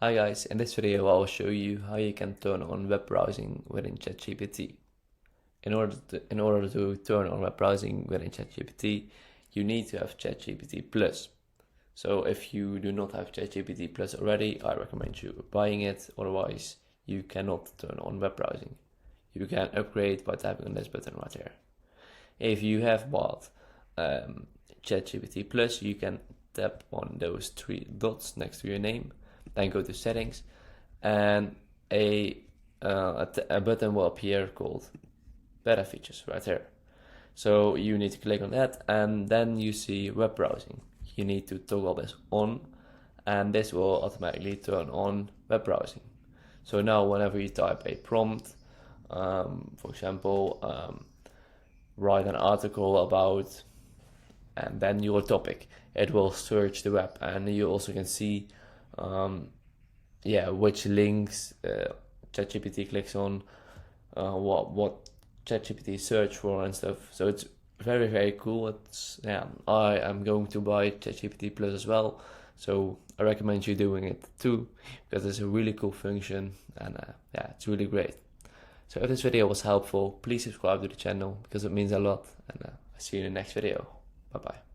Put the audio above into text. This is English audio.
Hi guys, in this video I will show you how you can turn on web browsing within ChatGPT. In order to turn on web browsing within ChatGPT, you need to have ChatGPT Plus. So if you do not have ChatGPT Plus already, I recommend you buying it, otherwise you cannot turn on web browsing. You can upgrade by tapping on this button right here. If you have bought ChatGPT Plus, you can tap on those three dots next to your name, then go to settings, and a button will appear called beta features right here. So you need to click on that, and then you see web browsing. You need to toggle this on, and this will automatically turn on web browsing. So now whenever you type a prompt, for example, write an article about, and then your topic, it will search the web, and you also can see which links ChatGPT clicks on, what ChatGPT search for and stuff. So it's very cool. I am going to buy ChatGPT Plus as well, so I recommend you doing it too, because it's a really cool function, and it's really great. So if this video was helpful, please subscribe to the channel because it means a lot, and I see you in the next video. Bye bye.